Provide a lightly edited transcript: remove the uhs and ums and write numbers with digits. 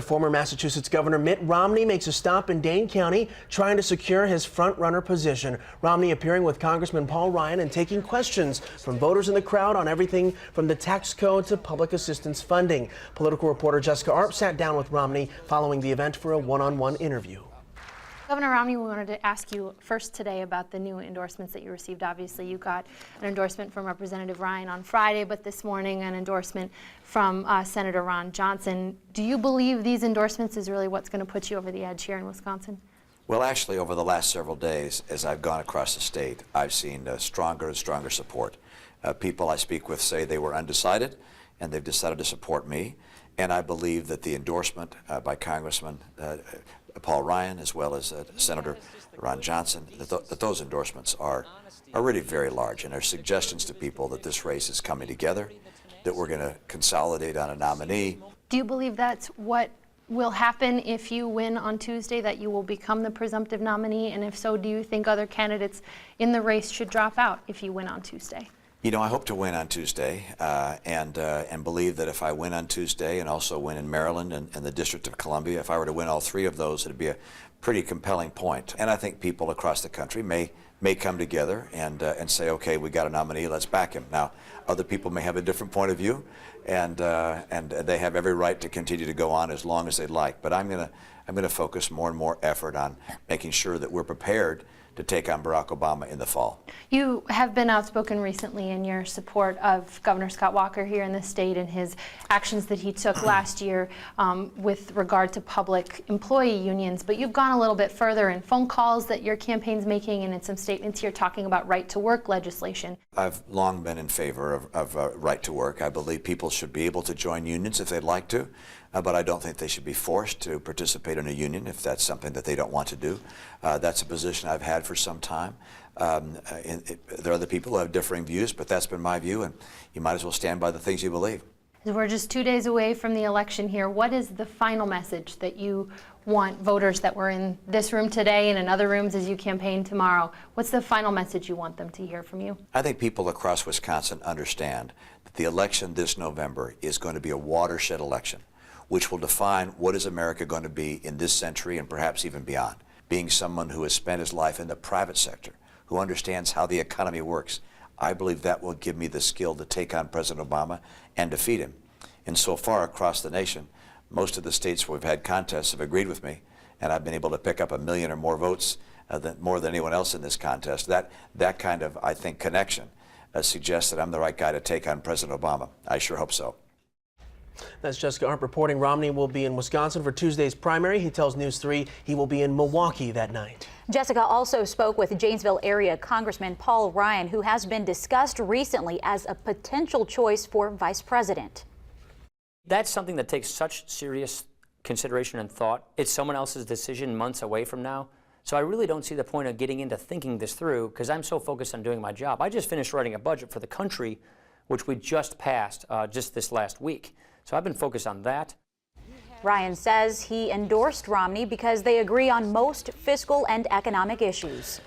Former Massachusetts Governor Mitt Romney makes a stop in Dane County, trying to secure his front-runner position. Romney appearing with Congressman Paul Ryan and taking questions from voters in the crowd on everything from the tax code to public assistance funding. Political reporter Jessica Arp sat down with Romney following the event for a one-on-one interview. Governor Romney, we wanted to ask you first today about the new endorsements that you received. Obviously, you got an endorsement from Representative Ryan on Friday, but this morning an endorsement from Senator Ron Johnson. Do you believe these endorsements is really what's going to put you over the edge here in Wisconsin? Well, actually, over the last several days, as I've gone across the state, I've seen stronger and stronger support. People I speak with say they were undecided, and they've decided to support me. And I believe that the endorsement by Congressman Paul Ryan, as well as Senator Ron Johnson, that those endorsements are really very large, and they're suggestions to people that this race is coming together, that we're going to consolidate on a nominee. Do you believe that's what will happen if you win on Tuesday, that you will become the presumptive nominee? And if so, do you think other candidates in the race should drop out if you win on Tuesday? You know, I hope to win on Tuesday, and believe that if I win on Tuesday and also win in Maryland and the District of Columbia, if I were to win all three of those, it'd be a pretty compelling point. And I think people across the country may come together and say, okay, we got a nominee, let's back him. Now, other people may have a different point of view, and they have every right to continue to go on as long as they'd like. But I'm gonna focus more and more effort on making sure that we're prepared to take on Barack Obama in the fall. You have been outspoken recently in your support of Governor Scott Walker here in the state and his actions that he took last year with regard to public employee unions, but you've gone a little bit further in phone calls that your campaign's making and in some statements here talking about right-to-work legislation. I've long been in favor of right to work. I believe people should be able to join unions if they'd like to, but I don't think they should be forced to participate in a union if that's something that they don't want to do. That's a position I've had for some time. There are other people who have differing views, but that's been my view, and you might as well stand by the things you believe. We're just 2 days away from the election here. What is the final message that you want voters that were in this room today and in other rooms as you campaign tomorrow? What's the final message you want them to hear from you? I think people across Wisconsin understand that the election this November is going to be a watershed election, which will define what is America going to be in this century and perhaps even beyond. Being someone who has spent his life in the private sector, who understands how the economy works, I believe that will give me the skill to take on President Obama and defeat him. And so far across the nation, most of the states where we've had contests have agreed with me, and I've been able to pick up 1 million or more votes, more than anyone else in this contest. That kind of, I think, connection suggests that I'm the right guy to take on President Obama. I sure hope so. That's Jessica Arp reporting. Romney will be in Wisconsin for Tuesday's primary. He tells News 3 he will be in Milwaukee that night. Jessica also spoke with Janesville area Congressman Paul Ryan, who has been discussed recently as a potential choice for vice president. That's something that takes such serious consideration and thought. It's someone else's decision months away from now. So I really don't see the point of getting into thinking this through because I'm so focused on doing my job. I just finished writing a budget for the country, which we just passed just this last week. So I've been focused on that. Ryan says he endorsed Romney because they agree on most fiscal and economic issues.